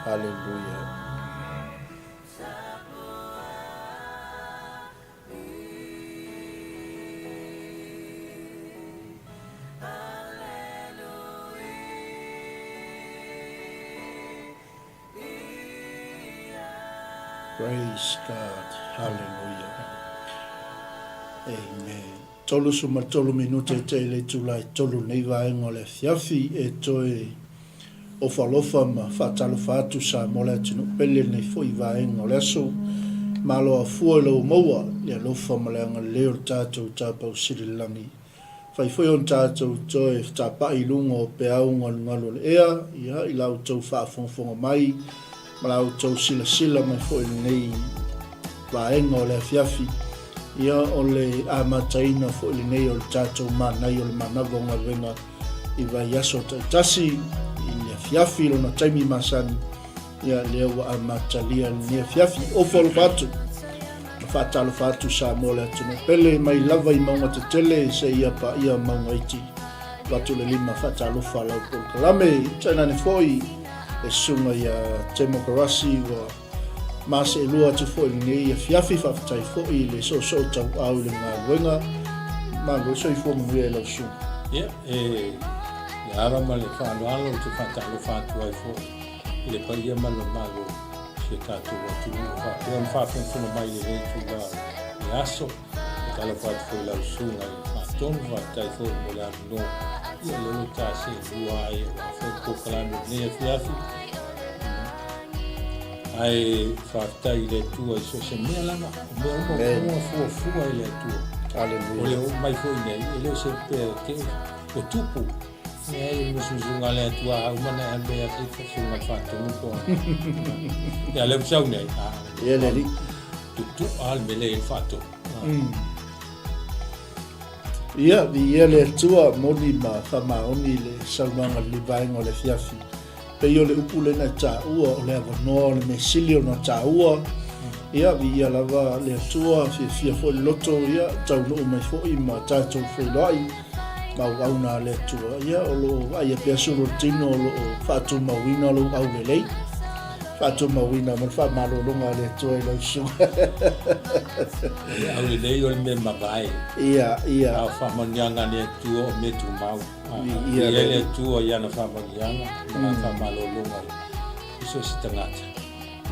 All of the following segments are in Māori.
Hallelujah. Praise God. Hallelujah. Amen. Tolu suma tolu minute te le tulai tolu nei vaenga le fiafi e toe o falofa ma fatalo fatu sa mola tino pele nei foi vaenga le so malo a fuelo moa le lofa malanga leo tato tapa usirilangi fai foi on tato toe tapa ilungo pe aunga ngalo le ea ia ila utou fa fonfonga mai malau tau sila mai foi nei vaenga o le fiafi ia o le amataina foi nei o le tatou manai o le manavonga venga i vai aso tasi i le fiafi lona taimi masani ia lea wa amatalia le fiafi o folfatu fatalo fatu sa mole tino pele mai lava i maunga te tele se ia pa ia maunga iti watu le lima fatalo fala o kalame tana ne foi e sunga ia temokarasi wa mase lua te foi nei ia fiafi fafatai foi le so tau au le ngā wenga ma lo so i fo mu e lo su ia e ara ma le whaanoalo te whatalo whātua ai fo i le paia malo malo se tātou atu whātua whāwhenwhuna mai le reitu la le aso e tala whātu foi lau sunga i whātonu whātai fo mo le anu ia leo tā se lua ai e whāwhau kokalanu nea fiafi ai whātai le tua i so se mea lama mea uma fua i le tua Hallelujah. o leo mai foi nei e leo se pe ke o tupu nea i musunga le tua au mana e mea ki sunga whātonu ko ia leo sau nei Ia le li. tutu al me le whātonu Ia le tua moni ma whamaoni le saumanga li vaenga o le fiafi. Pe o le upule na tā ua o le avanoa le mesili o na tā ua. Ia lava le tua fia fo le loto ia tau no mai fo i ma tātou fo lai. Mau au na le tua ia o lo aia pia suru tino o lo whātu mawina lo au le lei. Whātu mawina man whamaro longa le tua i lau su. au le nei o le me mawai Ia. a whamanianga le tua o me tu mau Ia le tua ia na whamanianga na whamalolonga iso si tangata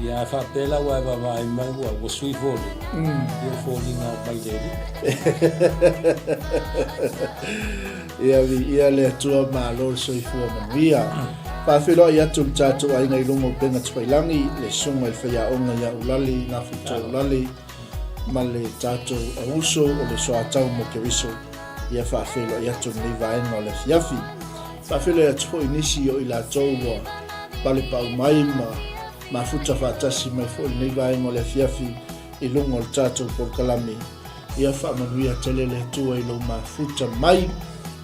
ia whapela wa vai mai wa sui foli ia foli nga mai leiri Ia le tua malo so i fua manuia. Whawhelo i atu tātou ai ngai longo penga tupailangi le songa i whaia onga ia ulali, ngā whito ulali, ma le tātou auso o le soa tau mo ke riso. Ia whawhelo i atu ni vaenga o le fiafi. Whawhelo i atu i nisi o i la tau wa pale pau mai ma futa whatasi mai fo i ni vaenga o le fiafi i longo le tātou por kalami. Ia whamanuia tele le tua i lo ma futa mai.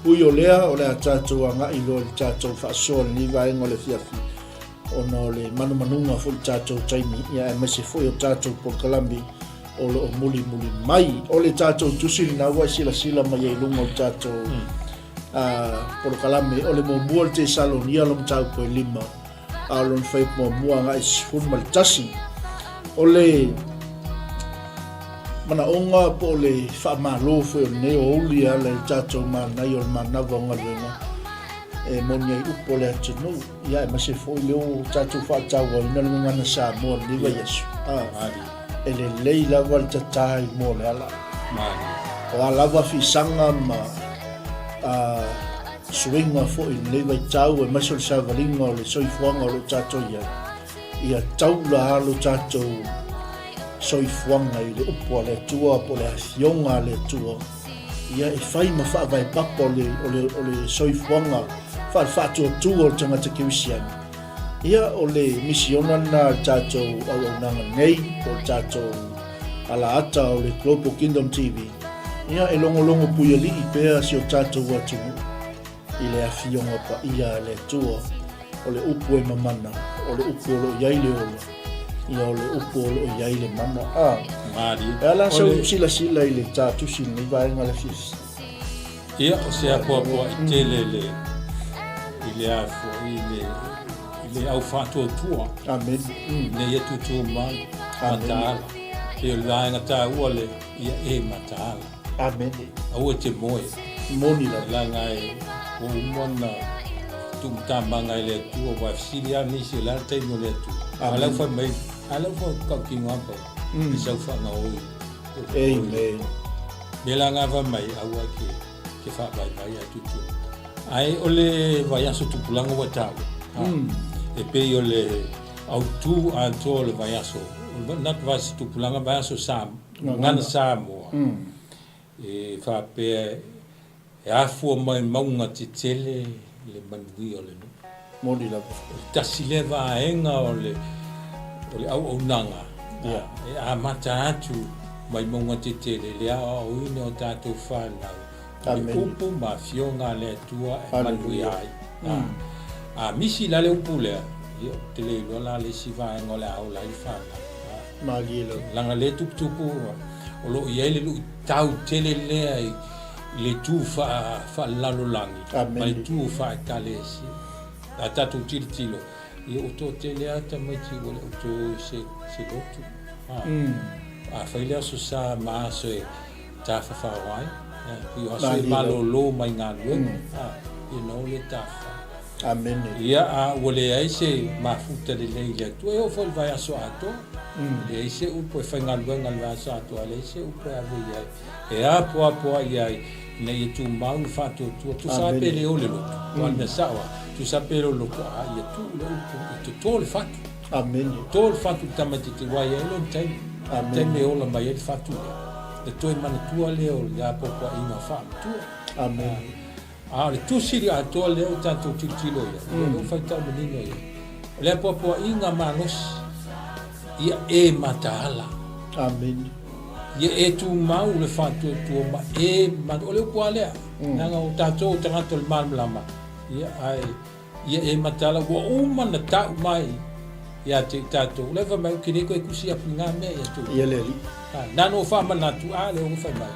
Ui o lea o lea tātou a ngā ilo le tātou whaasoa ni vaenga o le fiafi. O no le manumanunga fo le tātou taimi. Ia e mese fo i o tātou por kalambi o le o muli mai. O le tātou tusili na ua sila mai e lunga o tātou por kalambi. O le mua te salon ia lom tau koe lima. A lon whai mua ngā isfun ma le tasi. O le mana onga po le whamalo fo ne o uli ala i tātou mānai o le mānawa o ngalwenga e monia i upo le atunu ia e mase fo i leo tātou whaatau o ina le ngana sa mua le liwa Yesu e le lei lava le tatai mo le ala o a lava fisanga ma suinga fo i liwa i tau e mase o le savalinga o le soifuanga o le tātou ia tau la alo tātou soifuanga i le upo le tua po le afionga le tua ia e fai ma fa vai papo o le soifuanga fa tu o tangata kiwisiani ia o le misiona na tātou au nanga nei o tātou ala ata o le Global Kingdom TV ia e longo puia li i pea si o tātou watu i le afionga pa ia le tua o le upo e mamana o le upo lo iaile ola ia o le upo o iai le mana Mari ala sa sila i le tātou sila i vaenga le fisi ia o se apoa i tele le i le afo i le au fa'atuatua Amen. ne ia tutu mai mataala e laenga tāua le ia e mataala Amen. aua te moe Moni la. langa e o umona tumtamanga i le atua waifisilia nisi o la taimi o le atua alau fa mai alau fa kaukinga apa i sau whanga oi Amen. me langa fa mai aua ke wha vai vai a tutu ai o le vai aso tupulanga wa tau e pei o le autu a to le vai aso nat vas tupulanga vai aso sam ngana Samoa e fa pe e afu mai maunga titele le manui o le no Moni la. tasi le vaenga o le au nanga e a mata atu mai maunga titele le a uine o tātou whanau Amen. upu ma fionga le tua e manui ai a misi la le upu lea te le ilo la le si vaenga o le au la i whanau Magilo. langa le tupu o lo i ele lu tau tele lea i le tu fa lalo langi Amen. mai tu fa kalesi a tatu tilo i o to tele ata mai ti o to se lotu a faile so sa ma so ta fa wai i o so malo lo mai ngalu you know le ta Amen. ia a wole ai se mafuta de leile tu e o fol vai aso ato le se u po fa ngalu aso ato le se u po avo ia e a po ia nei tu mau fa tu sa pe le o le lo quando sawa tu sa pe lo ko a ia tu le tu to le fa Amen. to le fa tu tamati te wai e lo tai te me o la mai e fa tu le to e mana tu le o ya po ina fa tu Amen. le tu siri a to le o tanto tilo ia lo fa ta menino ia le po inga manos ia e matala Amen. ia e tu mau le fatu tu ma e ma o le kuale nanga o tato tanga to le mal lama ia ai ia e matala wa uma na ta mai ia te tato le va mai kini ko kusi a pinga me ia tu Ia le li. na no fa ma na tu ale o fa mai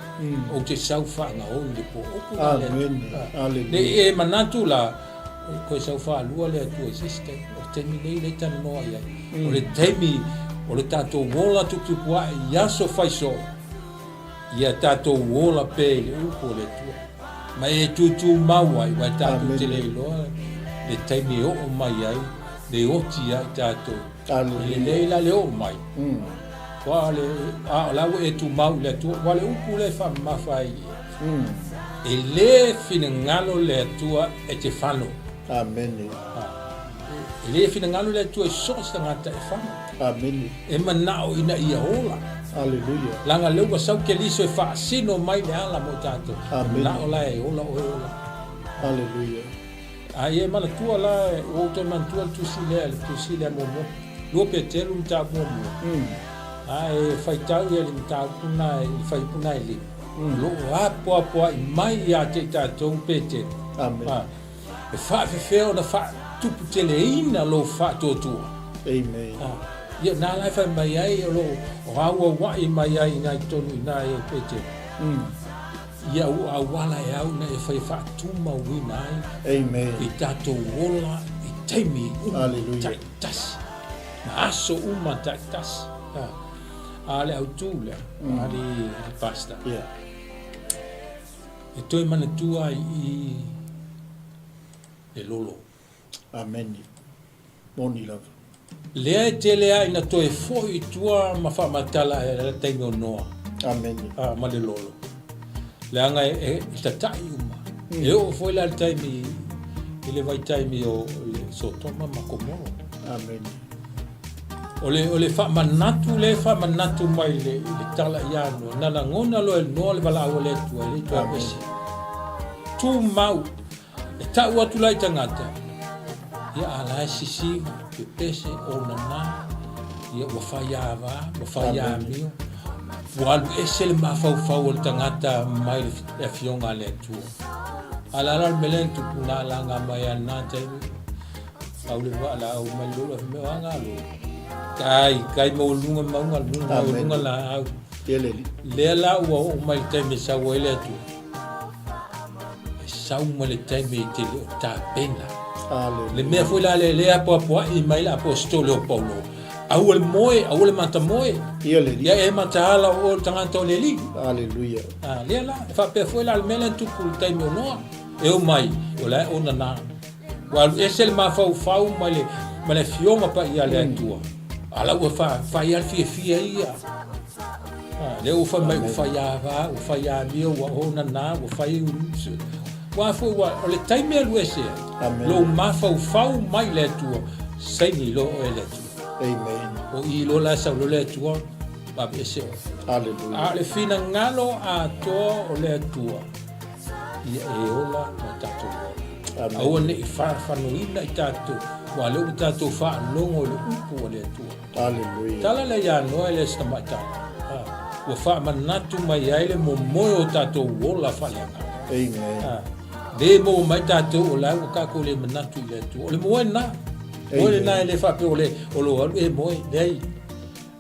o te sau fa nga o le po o ku le Amen. le Hallelujah. e manatu la ko sau fa lua le tu esiste o te mi le tan no ia o le temi o le tato wola tu pua ia so fai so ia tato wola pe o ko le tu ma e tu mawai wa tato te le lo le temi o mai ai le oti ai tato Hallelujah. le o mai wale a la e tu mau le tu wale upu le fa ma fai e le fina ngalo le tua e te fano Amen. e le fina ngalo le tua e so sta ngata e fano Amen. e manao ina ia ola Hallelujah. langa le wa sau ke liso e fa sino mai le ala mo tato Amen. na ola e ola Hallelujah. a e mana tua la o to man tua tu si le mo lo pe te lu ta mo ai fai tau ia le ta kuna e fai kuna e li lo apo ai mai ia te tatou pete Amen. e fa fe ona fa tupu teleina lo fa totu Amen. ia na lai fai mai ai lo o aua wai mai ai ngai tonu ina e pete ia a wala e au na e fai fa tuma wina ai Amen. i tatou wola i taimi Hallelujah. tas na aso uma tas ale autule ali pasta Yeah. e toi mana tua i e lolo Amen. Moni love. lea e tele ai na toi foi tua ma fa matala e tengo noa Amen. ma le lolo le anga e tatai uma e o foi la taimi ele vai taimi o le so toma ma komoro Amen. o le fa manatu mai le tala iano na ngona lo el no le vala o le tua pesi tu mau e ta ua tu lai tangata ia ala sisi pe pese o nana ia wa fa ya mio walu esel ma fa o tangata mai le fionga le tua ala la melen tu na la nga mai na te au le wala au mai lo me anga lo kai mo lunga lunga la le la o mai te me sa o ele tu sa o mai te me te ta pena le mea foi la le apo I mai la apostolo Paulo au le mata moe ia le ia e mata ala o tangata o le li aleluia le la fa pe foi la mele tu ku tai mo no e o mai o la ona na wa esel ma fau ma le fioma pa ia le tua ala o fa ia fia ia le o fa mai o fa ia mio wa ona na o fa i wa foi wa o le tai me lu ese lo ma fau mai le tua sai ni lo o le tua amen o I lo la sa lo le tua ba ese aleluia le fina ngalo a to o le tua ia e ola ma tatu au ne fa no ina I tatu wa le tatu fa longo le upu o le tua aleluia tala le ya no le sta mata wa fa manatu mai ai le mo o tatu ola fa le amen de mo mai tatu o la ka ko le manatu le tua o le mo na o le na le fa pe o lo e mo dei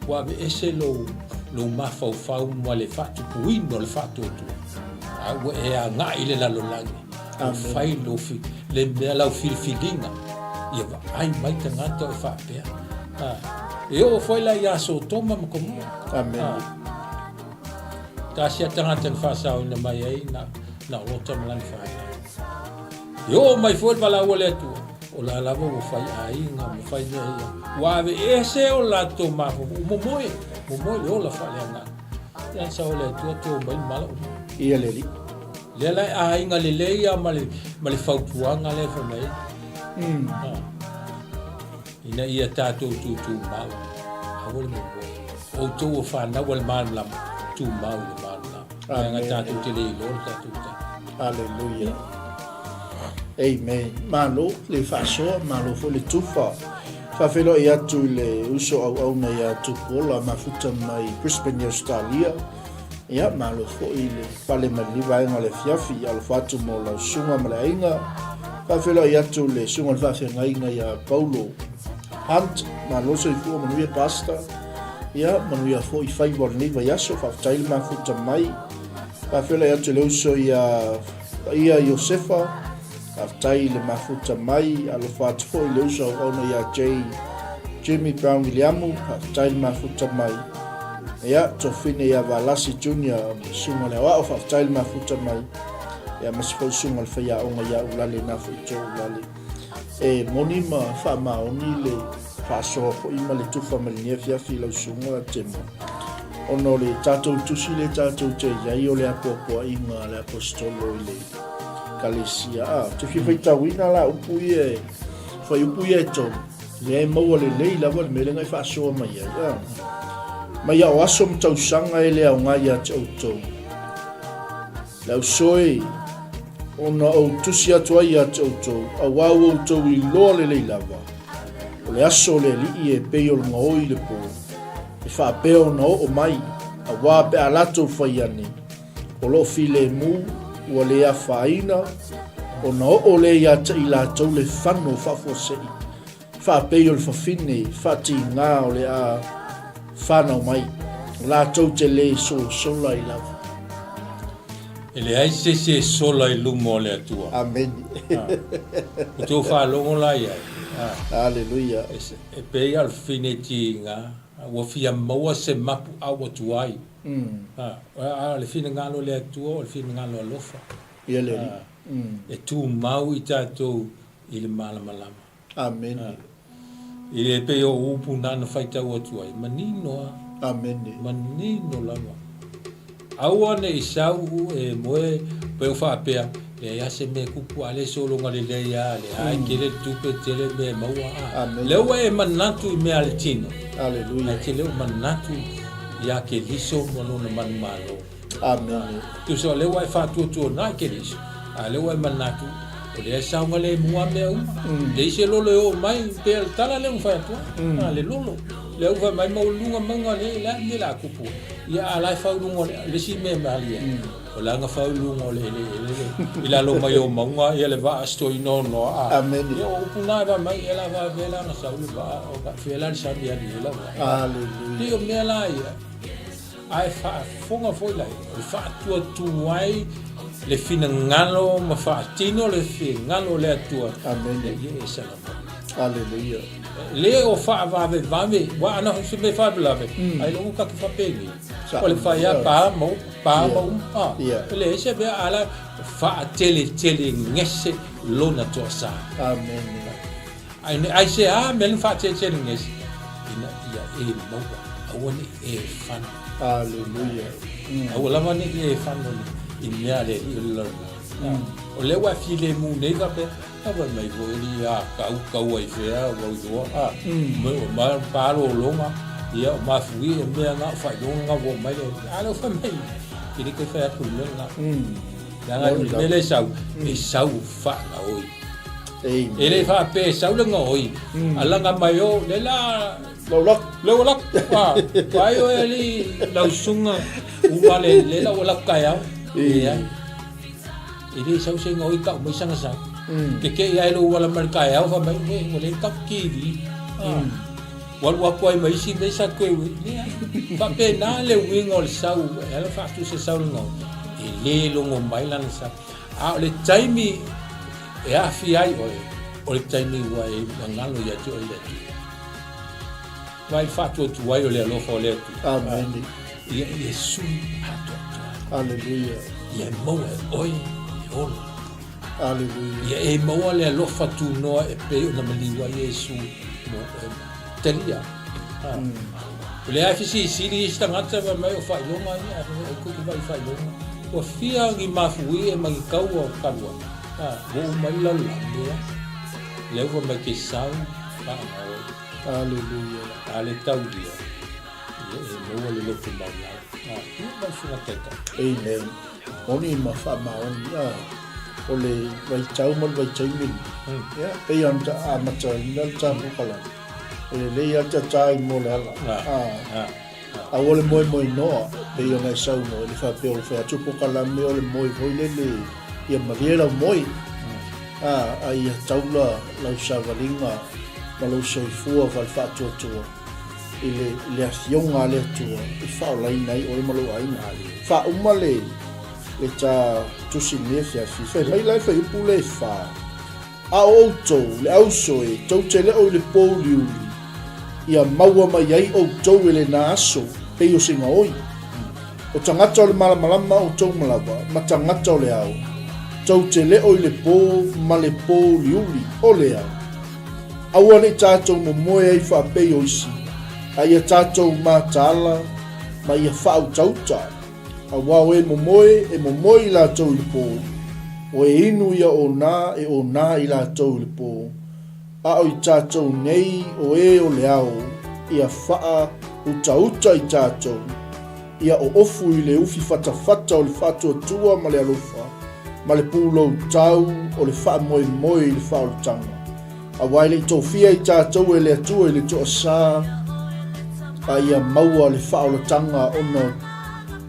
wa be ese lo ma fa mo le fa tu puino le fa tu au e a nga ile la lo langi fai lo fi le me la filinga ia va ai mai tanga to fa pe e o foi la ia so toma mo como amen ta sia tanga ten fa sa na mai ai na lo toma lan fa yo mai foi bala o le tu o la lava o fai ai nga mo fai ia wa ve ese o la to ma mo moe le o la fa le nga ya sa o le tu mai malo ia le le la ai nga le ia ma le fau puanga le fa mai ina ia tato tu mau awol mo o tu fa na wal man lam tu mau le man lam nga tato te le lo tato aleluia amen malo le faso malo fo le tufa fa felo ia tu le uso au na ia tu pola mafuta mai Brisbane Australia ia malo fo ile pale mali vai ngale fiafi al fatu mo la sunga malainga fa felo ia tu le sunga fa fe ngainga ia Paulo Hunt malo so fu mo ia pasta ia mo ia fo I fai bor ni vai aso fa tail mafuta mai fa felo ia tu le uso ia Josefa aftai le mafuta mai alo fat fo le uso ona ia Jimmy Brown Williamu aftai le mafuta mai ia tofine ia Valasi Junior sunga le wa aftai le mafuta mai ia masfo sunga le fia ona ia ulale na fo jo ulale e monima fa ma oni le fa so fo ima le tufa malia fia filo sunga temo ono le tato tusi le tato te ia io le apopo inga le apostolo ile Kalesia te fi fai tawina la upuie fai upuie to le mo le la wal mele ngai fa so mai ya mai ya waso mtau sanga ele au ngai ya to la soi ona o tusi atu ai ya to a wawo to I lo le lava o le aso le li e pe o ngoi le po e fa pe o no o mai a wa pe alato fai ani o lo file mu o le a faina o no o le ia te ila tau le whano whafosei wha peo le whawhine wha ti ngā o le a whanau mai la tau te le sola I lava ele ai se sola I lumo le atua amen o tō whalongo la ia aleluia e pei al fine ti ngā ua fia maua se mapu awa tuai le fina ngalo le atua o le fina ngalo alofa ia le e tu mau I tatou I le malama amen I le pe o upu nana faitau atuai manino lava aua ne I sau e moe pe o whaapea le ase me kupu ale solonga le leia le ai kere tupe tele me maua leua e manatu I me ale tino aleluia ai te leo manatu ia ke liso monona manmalo amen tu so leua e whātua na ke liso a leua e manatu o le saunga le mua mea le ise lolo o mai pe tala le whātua le lolo le uva mai maulunga manga le la kupu ia alai whaulunga le si me malia o langa whaulunga le ila lo mai o maunga ia le vaa stoi no amen ia o puna va mai ia la va vela na saulu va o ka fela le sabia ni la aleluia Dio me la ia ai fa fonga foi lai o fa tu ai le fina ngalo ma faatino le fi ngalo le atua Amen. ye salama Hallelujah. le o fa va wa ana se me fa blave ai lo ka fa pegi o le fa ya pa mo le se be ala fa tele ngese lo na to sa Amen. ai se men fa tele ngese ina ya e mo awoni e fan Hallelujah. awala mani e fan no inya le lo o le wa fi le mu ne ga pe aba mai go ni a ka wa i fe a wa do mo ma pa lo longa ia ma fui e me nga fa do nga wo mai le ala fa mai ki ke fa ku le nga nga ni le sau e sau fa la oi ele fa pe sau le nga oi ala nga mai o le la lo lok pa yo eli la sunga u vale le la wala ka ya ia ele sau se nga oi ka mo sanga sa que ya lo wala mar ka ya fa mai mo le ka ki di wa ko mai si me sa ko pa pe na le wing ol sau ela fa tu se sau no ele lo ngo mai lan sa a le taimi e a fi ai o le taimi wa e ngalo ya ti o le vai fa tu ai o le lo fo le Amen. e su Hallelujah. e mo oi o Hallelujah. ia e maua le alofa tunoa e pei ona maliua Iesu mo talia o le aifisiisili isi tagata mai o faailoga ai kuki vai faailoga ua fia gi mafui e magikaua o kalua uu mai lalolagi ea le ua mai keisau faamaoi Hallelujah. a le taulia ia e maua le lotu maulau ia mai fugateta Amen. Oni ma fa maoni ole vai chau mo vai chai min ya pe yon ta ma chai nal cha mo kala le ya cha chai mo la a ole moi no pe yon ai sau no le fa pe o fa chu po kala me ole moi voi le ya ma viera moi ai chau la sa valinga ma lo soi fu va fa chu le asionga le tu e fa la nei o mo lo ai na fa umale le ta tu si ne fia fi fe mai lai fe pu le fa a o to le au so e to tele o le po liu ia maua mai ai o to le na so pe o singa oi o tanga to le mala mala ma o to mala ba ma tanga to le au to tele o le po ma le po liu o le au a o le ta to mo mo ai fa pe o si ai ta to ma tala ma ia fa o to a wao e momoe i la tau i po. O e inu ia o nā i la tau i po. A o i tātou nei o e o le ao. Ia faa uta i tātou. Ia o ofu i le ufi fata o le fatua tua ma le alofa. Ma le pūlou tau o le faa moe i le faa o le tanga. A waile i tōwhia i tātou e le atua i le toa sā. A ia maua le faa o le tanga ono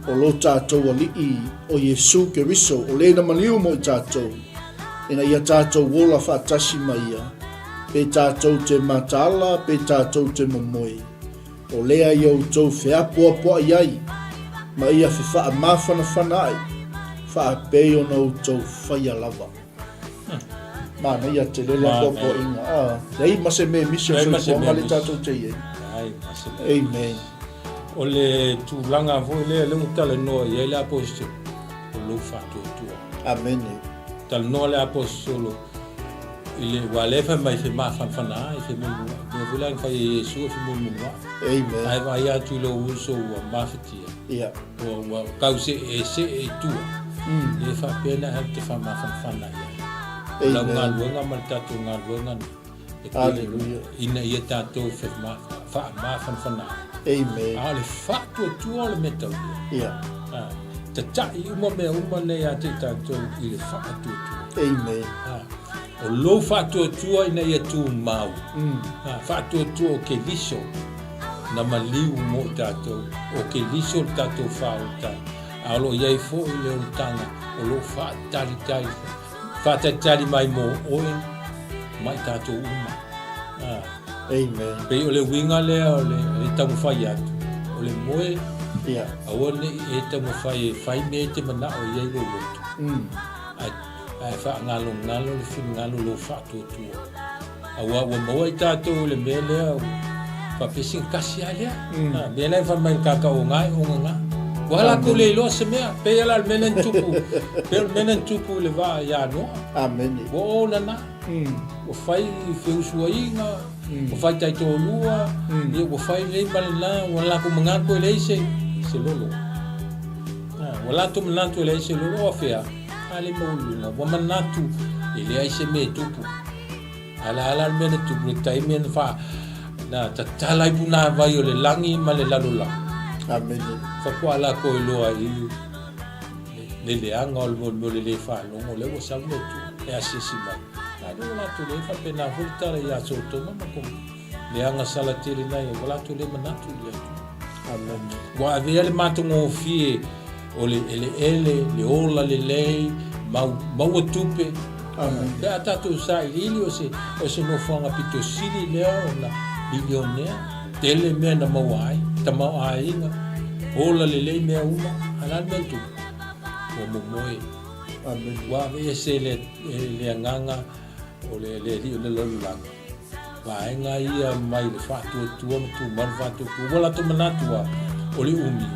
o lo tātou alii o Iesu Keriso o le na maliu mo i tātou. Ina ia tātou wola whaatasi mai ia. Pe tātou te matala, pe tātou te momoe. O lea i au tau whea poa iai. Ma ia whewha mawhana whanai. Wha pei o nau tau whaia lava. Mana ia te lele poa inga. Rei mase me misio whewha ma le tātou te iei. Amen. o le tūlanga foi le tala noa i le apostolo o lo whātua. Amen. Tala noa le apostolo i le walefa mai fe mawhanwhana i fe mumua. Me vila ngwhai e Iesu e fe mumua. Amen. Ai vai atu i lo uso ua mawhitia. Ia. Ua kause e se e tua. Le whapena hal te whamawhanwhana ia. Amen. Lau ngā luenga man tātou ngā luenga. Hallelujah. Ina ia tātou fe mawhanwhana. Amen. A le whātua tua le metau. Ia. Te tai uma mea uma nei a te tātou i le whātua tua. Amen. O lo whātua tua ina ia tū mau. Whātua tua o ke liso na maliu mo tātou. O ke liso tātou whāutai. A lo iei fo i leo tanga. O lo whātari. Whātari mai mo oe mai tātou uma. Amen. Pei o le winga lea o le tamu whai atu. O le moe ia aua le e te mo fai me te mana o ia i lo lotu ai ngalo le fin ngalo lo tu aua wa mo ai tato le mele fa pisin kasi alia me le fa mai ka o ngai o nga wala ko le lo se me pe ala menen tupu le va ya no amen o na o fai feu suainga o fai tai to lua e o fai le balena wala ko manga ko le se lolo wala to manatu le se lolo afia ale mo luna wa manatu ile ai se me tupu ala mena tupu tai men fa na tatalai puna vai o le langi ma le lalula amen fa ko ala ko loa i le anga o le fa no le o sa me tu e asisi mai ado la tu le fa pena volta ya so to ma ko le anga sala tele na e wala tu le manatu le amen wa ave le matu ngo fie o le le ola le mau tupe amen le atatu sa ili o se no fanga pito sili le ona bilionea tele me na mawai ta mawai nga ola le me uma ala me tu o mo moi amen wa ve se le nganga o le lo la va nga ia mai le fatu tu man fatu tu wala tu manatu o le umi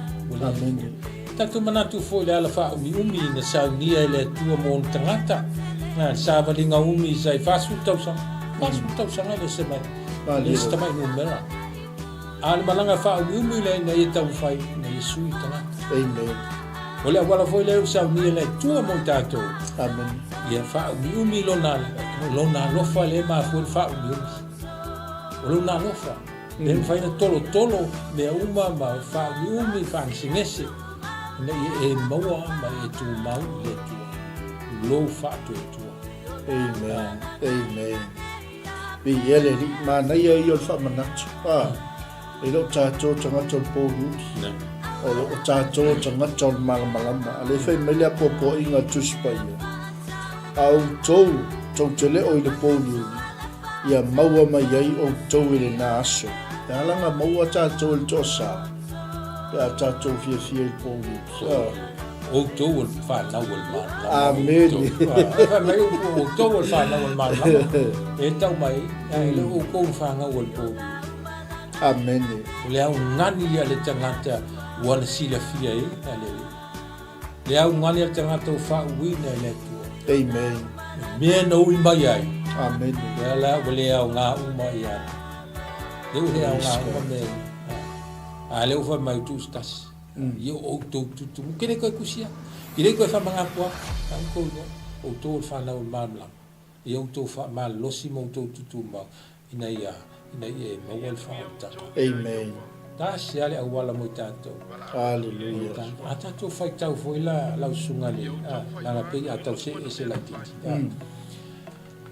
amen tatu manatu fo le ala fa umi na sa nia le tu mo tangata na sa valinga umi sai fasu tau sa le se mai le sta mai no mera al malanga fa umi le na ia tau fai na sui tangata amen ole wala foi le sa nia le tu mo tato amen ia fa umi lona lo fa le ma fo fa umi lona lo fa le fai na tolo me uma ma fa umi fa singese na e maua ma e tu mau le tu lo fa tu amen bi ele li ma na ia i o fa manatu e lo tato tanga tol po o lo tato tanga tol malama ale fe melia popo inga tuspaia au tou tele o le po ia maua mai ai o tou le na aso ya langa maua tato le tosa ya tato fie po o to wol fa na wol ma amen fa mai o to wol fa na wol ma e tau mai le o ko fa nga wol po amen le au ngani ia le tangata wala sila fia e ale le au ngani ia tangata o fa wina le tu amen me no i mai ai amen le wale au nga u mai ai le au nga u me ale o fa mai tu stas yo o to kene ko kusia ile ko fa manga kwa tan ko o to fa na o mamla yo to fa mal losimo to tu ma ina ia ma wal fa ta amen ta siale au wala mo tato hallelujah ata to fa tau foi la usunga le la pe ata se la titi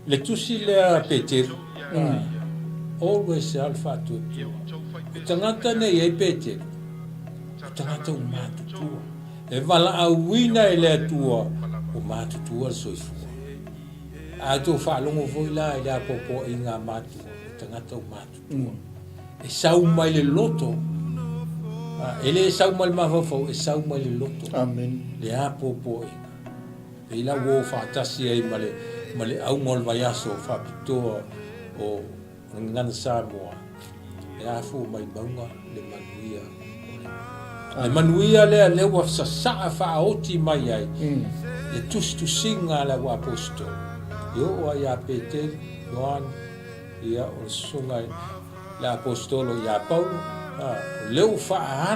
le tusi le peter always alfa tu tangata ne ye peter tangata o matutua e vala auina e le atua o matutua soifu a to fa longo foi la e la popo inga matua tangata o matutua e sau mai le loto ele sau mai mafafo e sau mai le loto amen le a popo inga e la wo fa tasi ai male au mol vaiaso fa pitoa o ngana Samoa e a fu mai baunga le manuia le manuia le wa sa fa oti mai ai le tu singa la wa posto yo wa ya Peter Johan ia o sunga la apostolo ya Paulo le fa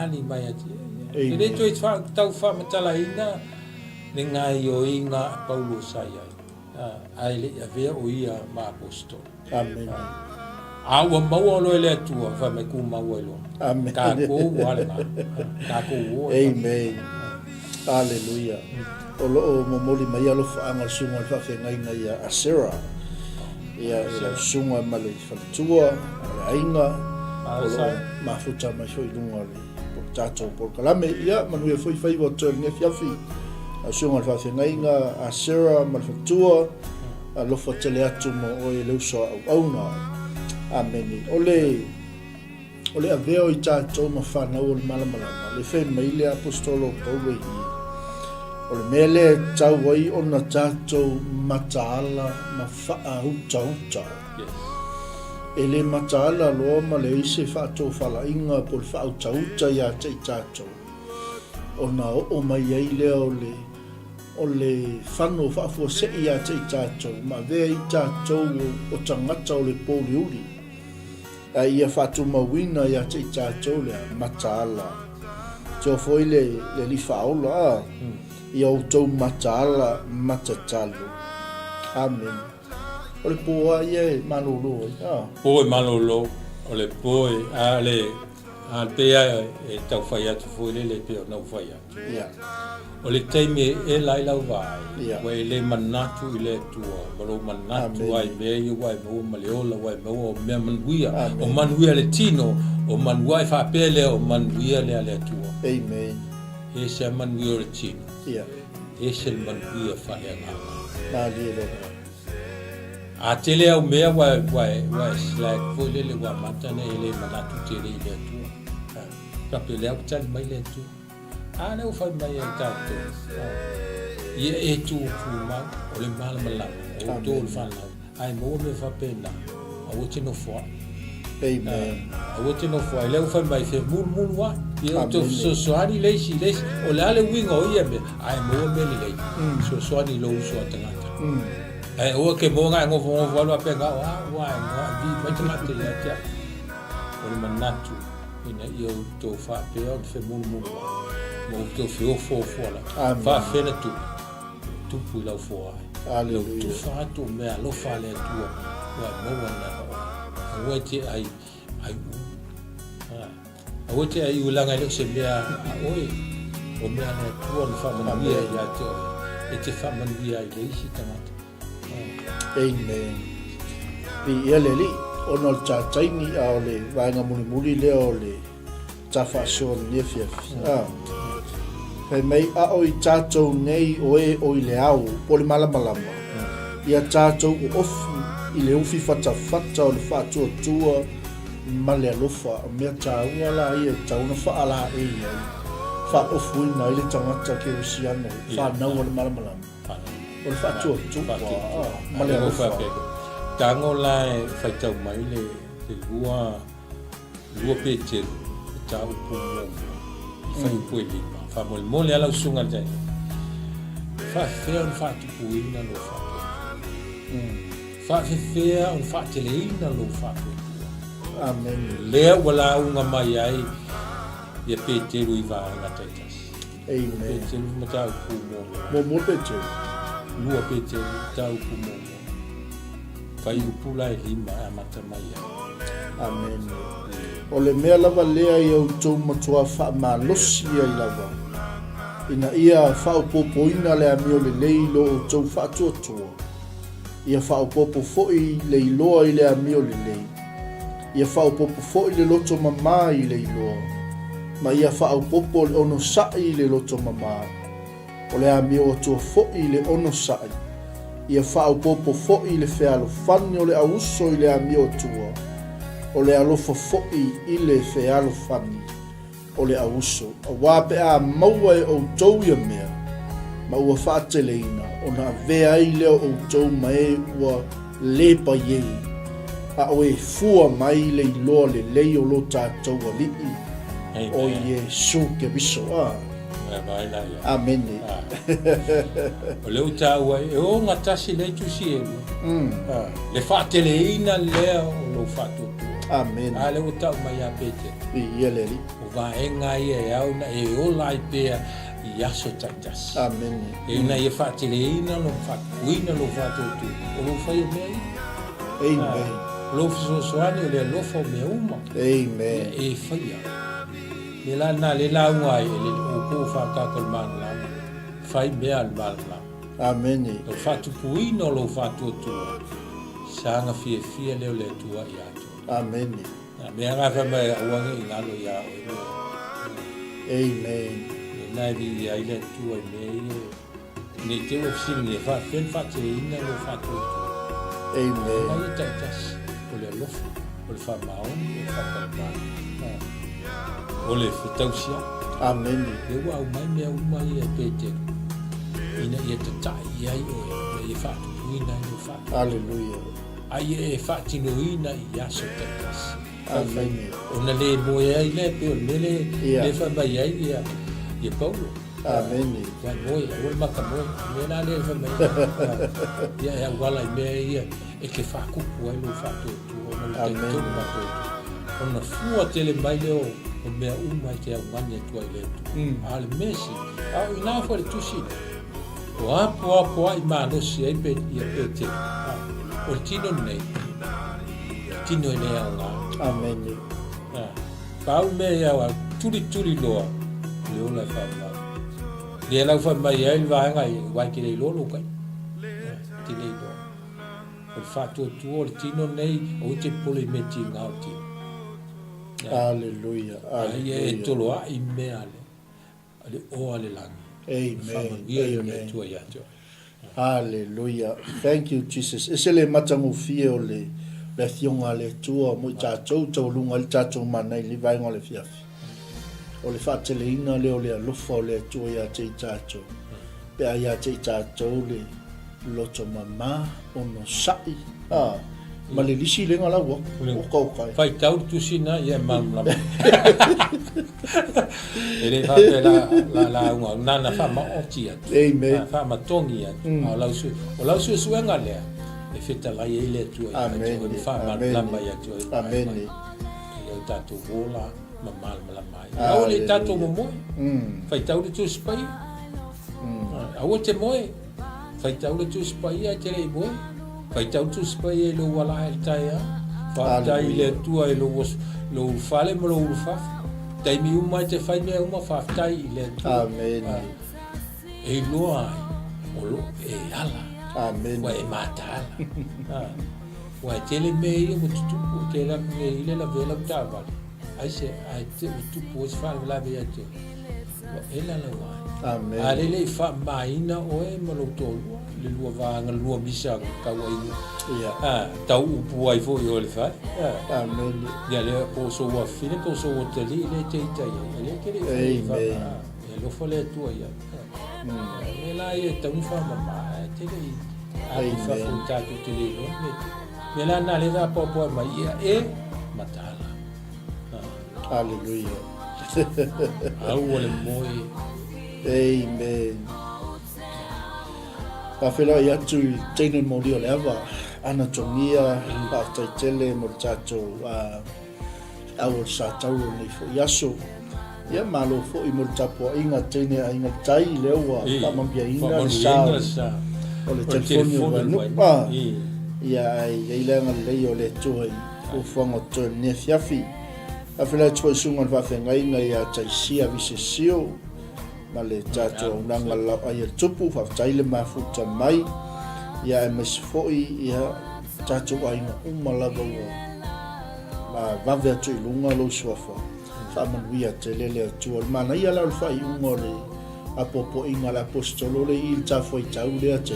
ali mai ati ele to fa tau fa matala ina le ngai o inga Paulo sai ai le ave o ia ma apostolo amen awa maua lo ele tua fa me ku maua lo amen ka ko wala ka ko amen hallelujah o lo mo moli mai alo fa anga sunga fa fe ngai ngai a Sarah ia sunga male fa tua ainga ma futa ma foi lunga le tato por kalame ia manu e foi fai voto ne fiafi a sunga fa fe ngai nga a Sarah ma fa tua a lo fa tele atu mo o le uso au na amen ole o le avea o i tātou ma whanau o le malamalama, le whai mai le apostolo Paulo i. O le mele tau wai o na tātou mataala ma wha uta. E le mataala loa ma le ise whātou whala inga po le wha uta ia te i tātou. O na o mai ei lea o le whano whaafua se ia te i tātou, ma vea i tātou o tangata o le pōli uri. A ia whātou mawina ia te i tātou lea mataala. Teo foi le li whaola ia o tau mataala matatalu. Amen. O le pōa ia e malolo. Pōe malolo, o le pōe a le pēa e tau whai atu foi le pēo nau whai atu. O le teime e lai lau vai, wai le manatu i le tua, maro manatu wai mei, wai mau maleola, wai mau o mea manuia, o manuia le tino, o manuia e whapele o manuia le ale tua. Amen. E se manuia le tino, e se manuia whahe ngāma. Nā lele. A te lea o mea wai slag, foi le wa matana e le manatu te le i le tua. Kape lea utali mai le tua. A leo fai mai e tātou. Ia e tū pūmau, o le malamalama, o tō le whanau. Ai mua me whapena, a o te no whua. Amen. A o te no whua, leo fai mai whi mulu wa. Ia o tō soani leisi, o le ale winga o ia me, ai mua me li lei. Soani lo uso a tangata. Ai o ke mua ngai ngofo alua penga, wai, vi, mai te mate ia tia. O le manatu, ina ia o tō whapea, o le whi mulu wa. Mo tō whio fōla, whawhena tupu i lau fōa. Aleluia. Tu whātu mea lo whale atua, wai maua na aua te ai u. Aua te ai ulanga leo se mea a oe, o mea na atua na whamanuia i ate oe, e te whamanuia i leisi tangata. Amen. Pi ia leli, ono le tātaini a o le vaenga muli leo o le tawhasua ni fiafi. Pai mai a o i tātou nei o e o i le au po le malamalama. Ia tātou o ofu i le ufi whata o le whātua tua ma le alofa. Mea tāunga la ia tāuna whaala e iai. Wha ofu ina i le tangata ke usiano. Whanau o le malamalama. O le whātua tua ma le alofa. Tango lai whaitau mai le lua pete tau pumomo. Whai pui lima. Famol mole ala usunga dai. Fa fea un fatu puina lo fatu. Fa fea un fatu leina lo fatu. Amen. Lea wala unga mai ai. Ia pete lui va na taitas. Amen. Pete lui matau pumomo. Mo pete. Lua pete tau pumomo. Fai upula e lima a mata mai ai. Amen. O le mea lava lea i au tau matua wha malosi ai lava. Ina ia whaopopoina le amio le leilo o tau whaatuatua. Ia whaopopo foi le iloa i le amio le lei. Ia whaopopo foi le loto mama i le iloa. Ma ia whaopopo le ono sai le loto mama. O le amio o tua foi le ono sai. Ia whaopopo foi le whealo whani o le auso i le amio tua. O le alofa foi i le whealo whani. O le auso, a wape a maua e o tau ia mea, ma ua whaateleina, o na vea i leo o tau mai ua lepa iei, a o e fua mai le iloa le lei o lo tātou a lii, o Iesu ke viso a. Amene. O leo tāua e o ngatasi le tusi e le whaateleina lea o lo whātua. Amen. A leo tau mai a pete. Ia leli. Vaenga ia e au na e o lai pea i aso taitas. Amen. E na ia whaateleina no whakuina no whātotu. O lo whai o mea i. Amen. Lo fisosoani o le alofa o mea uma. Amen. E whaia. Le la na le la unga e le o ko whakako le mana lama. Whai mea le mana lama. Amen. O whatupuina o lo whātotu. Sanga fia leo le tua i atu. Amen. Mea ngā whamai awangi i ngalo ia o e. Amen. Nai vi ai le tua i mei. Ni te o fsini e when whate ina lo whatotu. Amen. Nai e taitas o le alofu, o le whamaoni, o le whakalmani. o le fitausia Amen. le wa mai me mai e pete ina ia te tai ai o e fa ina no fa Hallelujah. ai e fa tino ina ia so te Amen. ona le mo ai le pe o le fa mai ai ia paulo Amen. ya mo o le makamo me na le fa mai ia wala me ia e ke fa ku ai lo fa tu ona le te ma tu ona fua tele mai leo o mea mai te awanya tua i letu. Ale mesi, au ina fo le tusi. O apo ai manosi ai pe ia pe te. O tino nei. Tino e nei au ngā. Amen. Pau mea au turi loa. Leo lai wha mai. Lea lau wha mai ai vaenga i waikere i lolo kai. Tine i loa. O le wha tua o le tino nei o te pole me ti ngā o tino. Hallelujah. Ai tolo ai mea ale o ale langi. Amen. Hallelujah. Thank you, Jesus. Esele matangu fie o le thionga le tua mo tātou taulunga le tātou mana i le vaenga le fiafi. O le whaatele ina le o le alofa o le tua ia te tātou. Pe a ia te tātou le loto mama o no sai. Ma le lisi le ngala wa o kaukai. Fai tau tu sina ia mamla. Ele fa la unga nana fa ma otia. Amen. Fa ma tongia. O lau su suenga le. E feta la ile tu. Amen. Fa ma lamba ya tu. Amen. Ia tatu vola ma mal mai. Au le tatu mo. Fai tau tu spai. Au te moe. Fai tau tu spai a te le moe. Fai tau tu spai e lo wala e taia. Fa tai le tua e lo fale mo lo fa. Tai mi uma te fai me uma fa tai le tua. Amen. E lo ai. O lo e ala. Amen. Wa e mata ala. Wa te le me i mo tu te la me ile la vela ta va. Ai se ai te tu po fa la ve te. Wa e la wa. Amen. Ale le fa maina o e mo lo tolu. Le lua vanga lua misa ka wai tau upu ai fo i le fa amen ya le po so wa fine po so te li le te tai le ke le amen e lo fo le tu ya e la e tau fa ma te le ai fa fu ta tu te le lo me la na le da po ma ia e matala hallelujah au le moi amen. Pafela ia tu tene mori o leva ana tongia pa tai tele mo tato au sa tau ni fo yaso ia malo fo i mo tapo inga tene inga tai lewa pa mambia inga sa o le telefoni no pa ia ai lenga le o le toi o fongo to ne fiafi afela tu sunga va fenga inga ia tai sia visesio ma le tato nanga la ai tupu fa taile mafuta mai ia mes foi ia tato ai uma lava o ma vave atu lunga lo sofa fa manuia telele tu al mana ia la fa ungo le apopo inga la apostolo le il ta foi tau le ate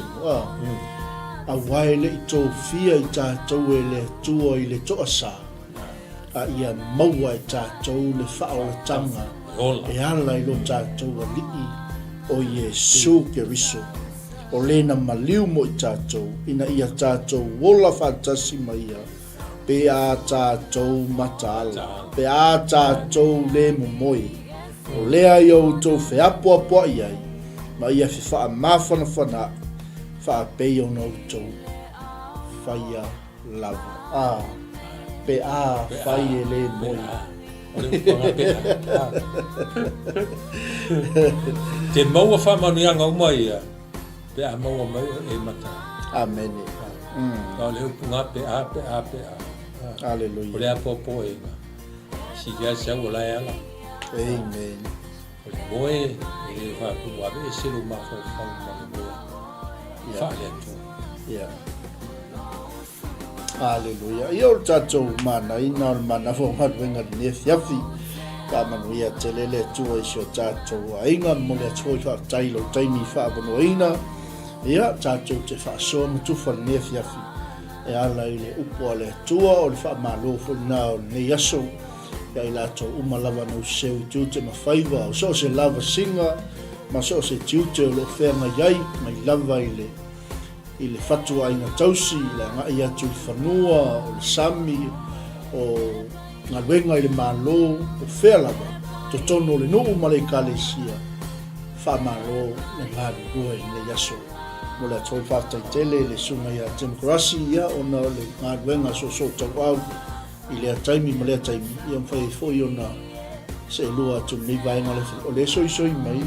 a waile to fia i tato ele tu ile to asa a ia maua i tato le fa o tanga e ala i lo tātou a lii o Yesu Keriso o lena maliu mo i tātou ina ia tātou wola whatasi mai ia pe a tātou mataala pe a tātou le momoi o lea i au tau whiapua pua iai ma ia whiwha mawhanawhana wha pei o nau tau whaia lava pe a whai e le moi te maua fa manianga uma ia pe a maua mai e mata amen le punga pe a hallelujah ole a popo e si ya se ola ela amen ole moe e va ku wa be se lo ma fa fa le tu yeah hallelujah yo tato mana ina mana fo matwenga ne fiafi ka manuia telele tu o sho tato ainga mo le choi fa tailo taimi fa bono ina ia tato te fa so tu fa ne fiafi e ala ile upo le tua o le fa malo fo na ne yaso ia i lato uma lava no seu i tiute ma whaiva o so se lava singa ma so se tiute o lo whenga iai mai lava i le fatua inga tausi le ngai atu i whanua o le sami o ngā luenga i le malo o whea lava to tono le nuu ma le kalesia whamaro le ngāri rua i le yaso mo le atoi whātai tele le sunga ia demokrasi ia o na le ngā luenga so tau au i le ataimi ma le ataimi ia mwhai fwoi o na se lua atu ni vaenga o le soi mai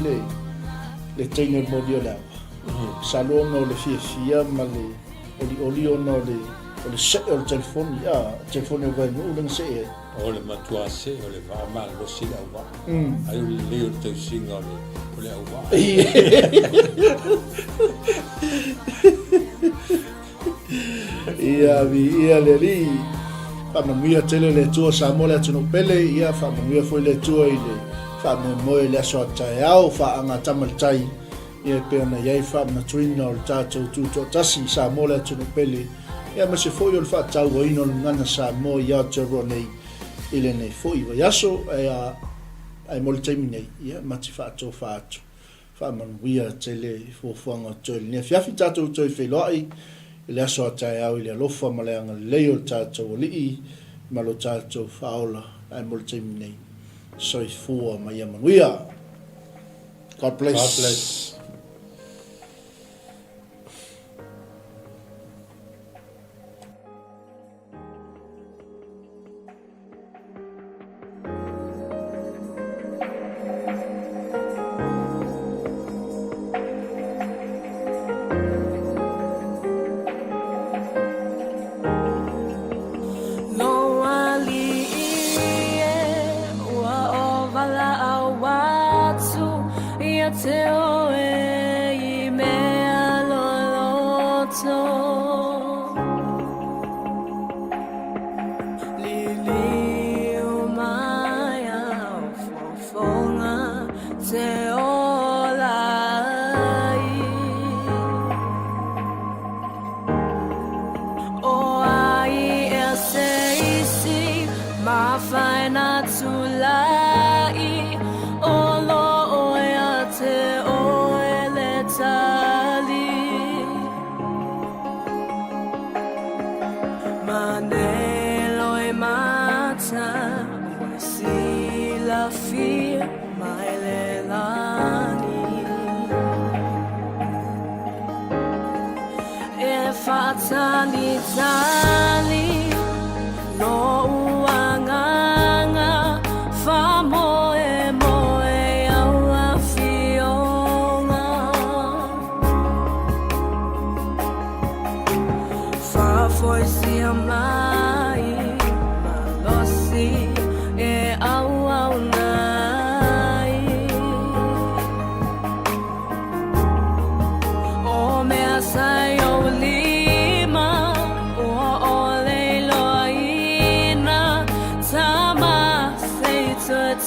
le teine modi o le awa salo o le fia ma le oli o na le se o le telefoni telefoni o vaenga o le se e o le matua se o le va mal lo si la wa ai o le o te singa o le wa ia le li whamamuia tele le tua sa mo le atunu pele ia whamamuia foi le tua i le whamamoe le aso atai au whaanga tamaltai ia pēr na iei whamana tuina o le tātou tūtua tasi sa mo le atunu pele ia ma se foi o le whaatau o ino le ngana sa mo i au te roa nei i le nei foi wa yaso ai mo le taimi nei ia mati whaatou whamamuia tele fuafuanga toi le nea fiafi tātou toi wheloai i le aso atai au i le alofa ma le anga leo tātou o lii ma lo tātou whaola ai mo le taimi nei soi fua ma ia manuia. God bless. God bless.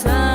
Time